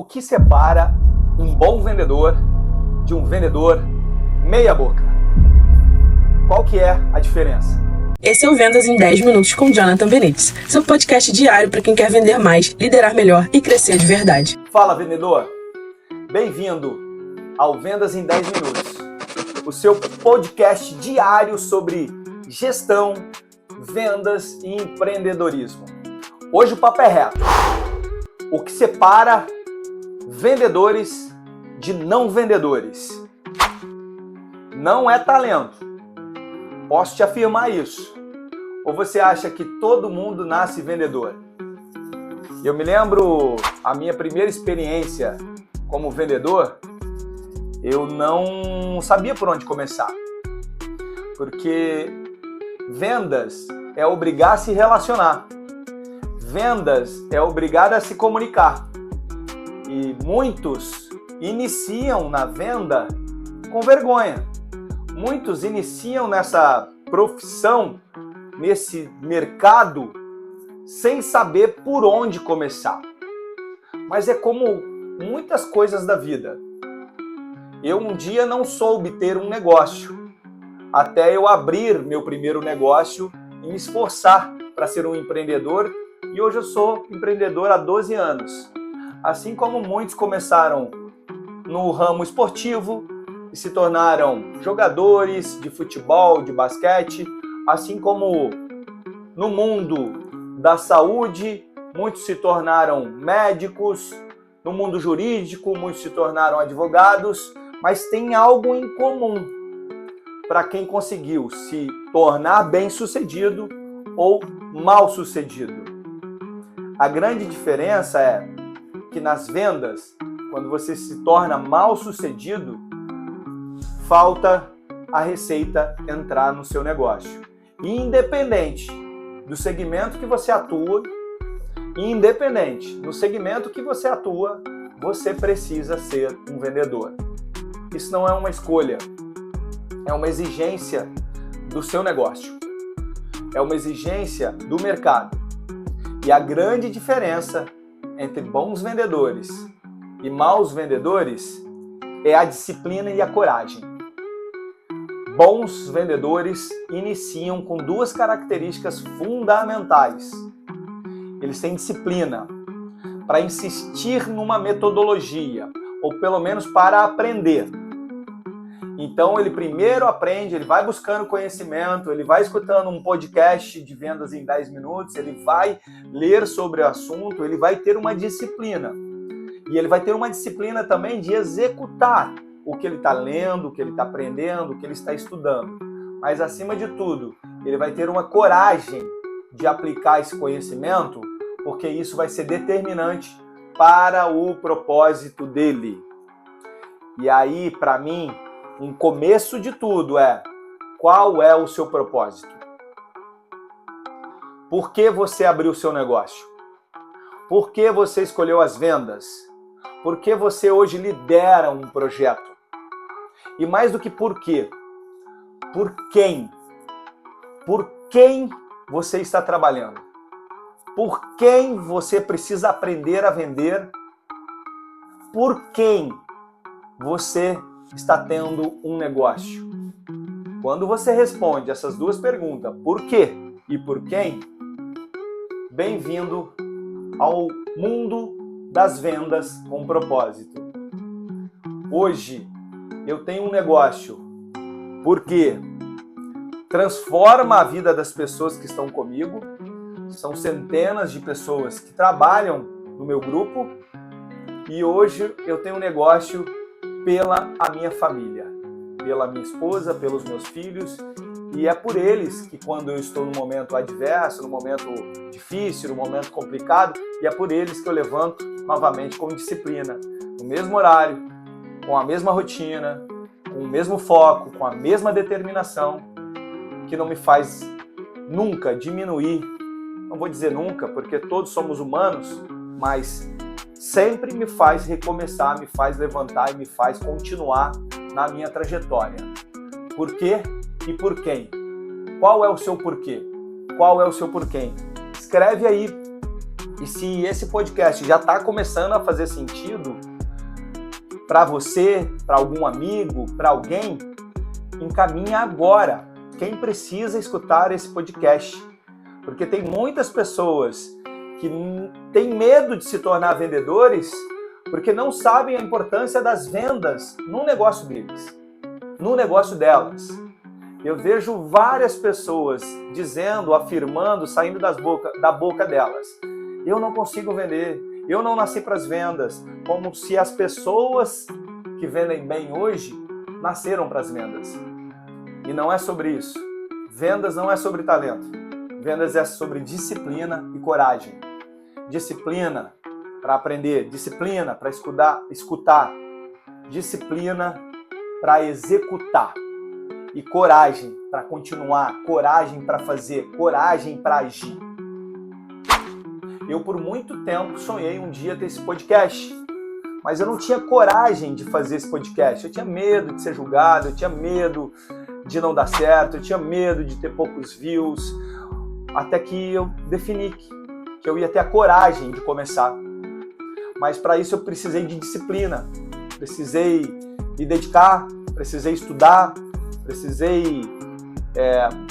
O que separa um bom vendedor de um vendedor meia boca? Qual que é a diferença? Esse é o Vendas em 10 Minutos com Jonathan Benítez, seu podcast diário para quem quer vender mais, liderar melhor e crescer de verdade. Fala, vendedor! Bem-vindo ao Vendas em 10 Minutos, o seu podcast diário sobre gestão, vendas e empreendedorismo. Hoje o papo é reto. O que separa vendedores de não vendedores? Não é talento. Posso te afirmar isso. Ou você acha que todo mundo nasce vendedor? Eu me lembro a minha primeira experiência como vendedor, eu não sabia por onde começar. Porque vendas é obrigar a se relacionar. Vendas é obrigar a se comunicar. E muitos iniciam na venda com vergonha. Muitos iniciam nessa profissão, nesse mercado, sem saber por onde começar. Mas é como muitas coisas da vida. Eu um dia não soube ter um negócio, até eu abrir meu primeiro negócio e me esforçar para ser um empreendedor. E hoje eu sou empreendedor há 12 anos. Assim como muitos começaram no ramo esportivo e se tornaram jogadores de futebol, de basquete, assim como no mundo da saúde, muitos se tornaram médicos, no mundo jurídico, muitos se tornaram advogados, mas tem algo em comum para quem conseguiu se tornar bem-sucedido ou mal-sucedido. A grande diferença é que nas vendas, quando você se torna mal-sucedido, falta a receita entrar no seu negócio. Independente do segmento que você atua, independente do segmento que você atua, você precisa ser um vendedor. Isso não é uma escolha, é uma exigência do seu negócio, é uma exigência do mercado. E a grande diferença entre bons vendedores e maus vendedores é a disciplina e a coragem. Bons vendedores iniciam com duas características fundamentais. Eles têm disciplina para insistir numa metodologia, ou pelo menos para aprender. Então ele primeiro aprende, ele vai buscando conhecimento, ele vai escutando um podcast de vendas em 10 minutos, ele vai ler sobre o assunto, ele vai ter uma disciplina. E ele vai ter uma disciplina também de executar o que ele está lendo, o que ele está aprendendo, o que ele está estudando. Mas acima de tudo, ele vai ter uma coragem de aplicar esse conhecimento, porque isso vai ser determinante para o propósito dele. E aí, para mim, um começo de tudo é: qual é o seu propósito? Por que você abriu o seu negócio? Por que você escolheu as vendas? Por que você hoje lidera um projeto? E mais do que por quê? Por quem? Por quem você está trabalhando? Por quem você precisa aprender a vender? Por quem você está tendo um negócio? Quando você responde essas duas perguntas, por quê e por quem, bem-vindo ao mundo das vendas com propósito. Hoje eu tenho um negócio porque transforma a vida das pessoas que estão comigo. São centenas de pessoas que trabalham no meu grupo e hoje eu tenho um negócio pela a minha família, pela minha esposa, pelos meus filhos, e é por eles que quando eu estou num momento adverso, num momento difícil, num momento complicado, e é por eles que eu levanto novamente com disciplina, no mesmo horário, com a mesma rotina, com o mesmo foco, com a mesma determinação, que não me faz nunca diminuir, não vou dizer nunca, porque todos somos humanos, mas sempre me faz recomeçar, me faz levantar e me faz continuar na minha trajetória. Por quê e por quem? Qual é o seu porquê? Qual é o seu porquê? Escreve aí E se esse podcast já está começando a fazer sentido para você, para algum amigo, para alguém, encaminha agora. Quem precisa escutar esse podcast? Porque tem muitas pessoas que têm medo de se tornar vendedores porque não sabem a importância das vendas no negócio deles, no negócio delas. Eu vejo várias pessoas dizendo, afirmando, saindo da boca delas: eu não consigo vender, eu não nasci para as vendas, como se as pessoas que vendem bem hoje nasceram para as vendas. E não é sobre isso. Vendas não é sobre talento. Vendas é sobre disciplina e coragem. Disciplina para aprender, disciplina para escutar, disciplina para executar e coragem para continuar, coragem para fazer, coragem para agir. Eu, por muito tempo, sonhei um dia ter esse podcast, mas eu não tinha coragem de fazer esse podcast. Eu tinha medo de ser julgado, eu tinha medo de não dar certo, eu tinha medo de ter poucos views, até que eu defini que eu ia ter a coragem de começar. Mas para isso eu precisei de disciplina, precisei me dedicar, precisei estudar, precisei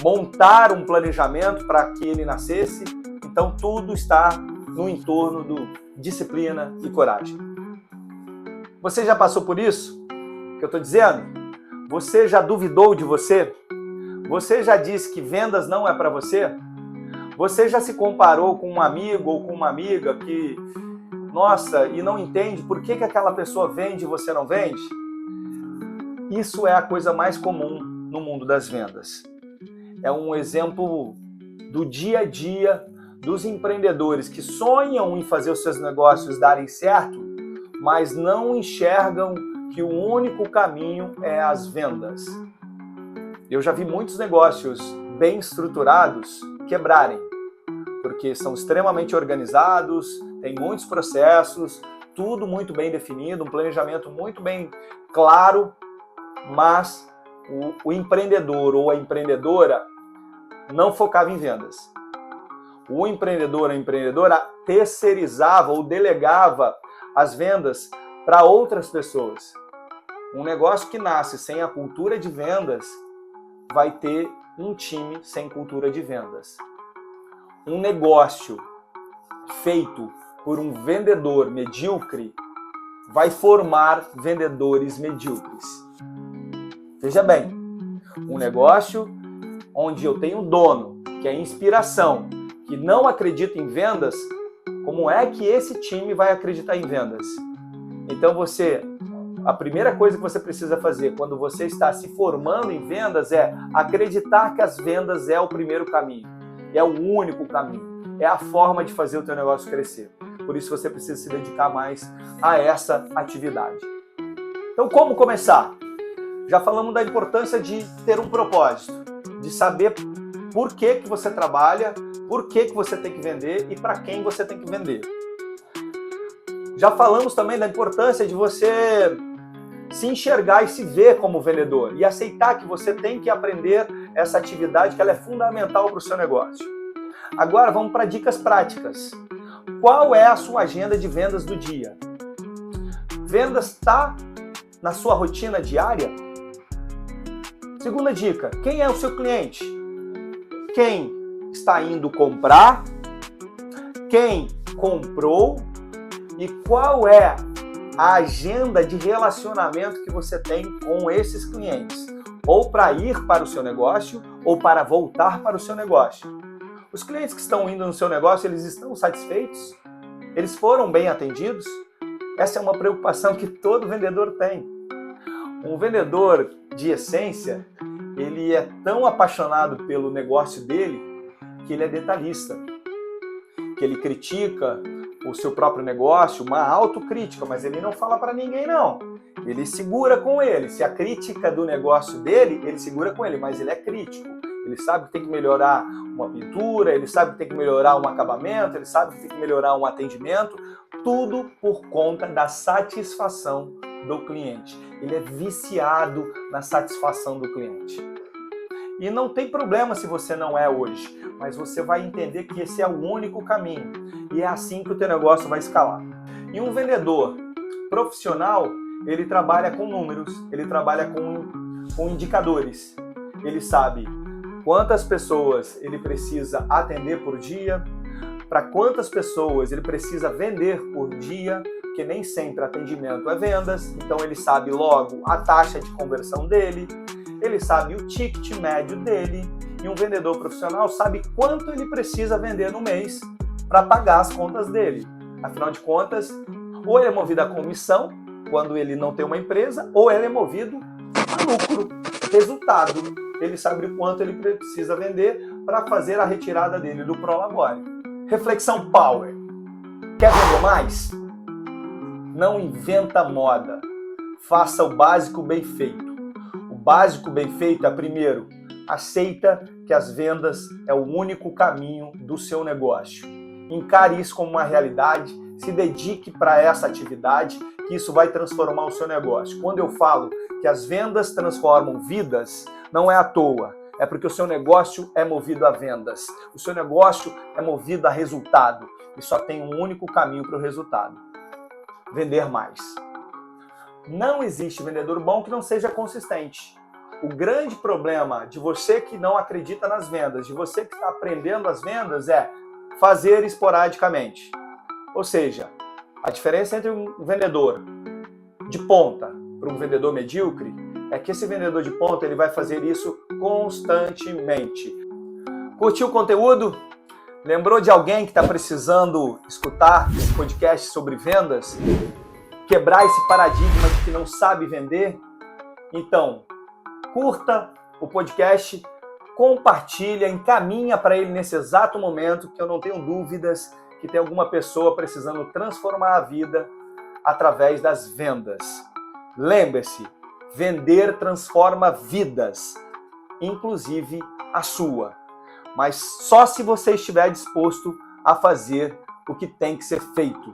montar um planejamento para que ele nascesse. Então tudo está no entorno do disciplina e coragem. Você já passou por isso que eu estou dizendo? Você já duvidou de você? Você já disse que vendas não é para você? Você já se comparou com um amigo ou com uma amiga que, nossa, e não entende por que aquela pessoa vende e você não vende? Isso é a coisa mais comum no mundo das vendas. É um exemplo do dia a dia dos empreendedores que sonham em fazer os seus negócios darem certo, mas não enxergam que o único caminho é as vendas. Eu já vi muitos negócios bem estruturados quebrarem, porque são extremamente organizados, tem muitos processos, tudo muito bem definido, um planejamento muito bem claro, mas o empreendedor ou a empreendedora não focava em vendas. O empreendedor ou a empreendedora terceirizava ou delegava as vendas para outras pessoas. Um negócio que nasce sem a cultura de vendas vai ter um time sem cultura de vendas. Um negócio feito por um vendedor medíocre vai formar vendedores medíocres. Veja bem, um negócio onde eu tenho um dono, que é inspiração, que não acredita em vendas, como é que esse time vai acreditar em vendas? Então a primeira coisa que você precisa fazer quando você está se formando em vendas é acreditar que as vendas é o primeiro caminho, é o único caminho, é a forma de fazer o teu negócio crescer. Por isso você precisa se dedicar mais a essa atividade. Então, como começar? Já falamos da importância de ter um propósito, de saber por que você trabalha, por que você tem que vender e para quem você tem que vender. Já falamos também da importância de você se enxergar e se ver como vendedor e aceitar que você tem que aprender essa atividade, que ela é fundamental para o seu negócio. Agora vamos para dicas práticas. Qual é a sua agenda de vendas do dia? Vendas está na sua rotina diária? Segunda dica, quem é o seu cliente? Quem está indo comprar? Quem comprou? E qual é a agenda de relacionamento que você tem com esses clientes? Ou para ir para o seu negócio, ou para voltar para o seu negócio. Os clientes que estão indo no seu negócio, eles estão satisfeitos? Eles foram bem atendidos? Essa é uma preocupação que todo vendedor tem. Um vendedor de essência, ele é tão apaixonado pelo negócio dele que ele é detalhista, que ele critica o seu próprio negócio, uma autocrítica, mas ele não fala para ninguém não. Ele segura com ele. Se a crítica do negócio dele, ele segura com ele, mas ele é crítico. Ele sabe que tem que melhorar uma pintura, ele sabe que tem que melhorar um acabamento, ele sabe que tem que melhorar um atendimento, tudo por conta da satisfação do cliente. Ele é viciado na satisfação do cliente. E não tem problema se você não é hoje, mas você vai entender que esse é o único caminho. E é assim que o teu negócio vai escalar. E um vendedor profissional, ele trabalha com números, ele trabalha com indicadores. Ele sabe quantas pessoas ele precisa atender por dia, para quantas pessoas ele precisa vender por dia, porque nem sempre atendimento é vendas, então ele sabe logo a taxa de conversão dele, ele sabe o ticket médio dele, e um vendedor profissional sabe quanto ele precisa vender no mês para pagar as contas dele. Afinal de contas, ou ele é movido a comissão, quando ele não tem uma empresa, ou ele é movido a lucro, resultado. Ele sabe o quanto ele precisa vender para fazer a retirada dele do Prolabore. Reflexão Power. Quer vender mais? Não inventa moda. Faça o básico bem feito. O básico bem feito é, primeiro, aceita que as vendas é o único caminho do seu negócio. Encare isso como uma realidade, se dedique para essa atividade, que isso vai transformar o seu negócio. Quando eu falo que as vendas transformam vidas, não é à toa. É porque o seu negócio é movido a vendas. O seu negócio é movido a resultado. E só tem um único caminho para o resultado: vender mais. Não existe vendedor bom que não seja consistente. O grande problema de você que não acredita nas vendas, de você que está aprendendo as vendas, é fazer esporadicamente. Ou seja, a diferença entre um vendedor de ponta para um vendedor medíocre é que esse vendedor de ponta ele vai fazer isso constantemente. Curtiu o conteúdo? Lembrou de alguém que está precisando escutar esse podcast sobre vendas? Quebrar esse paradigma de que não sabe vender? Então, curta o podcast, compartilha, encaminha para ele nesse exato momento, que eu não tenho dúvidas que tem alguma pessoa precisando transformar a vida através das vendas. Lembre-se, vender transforma vidas, inclusive a sua. Mas só se você estiver disposto a fazer o que tem que ser feito.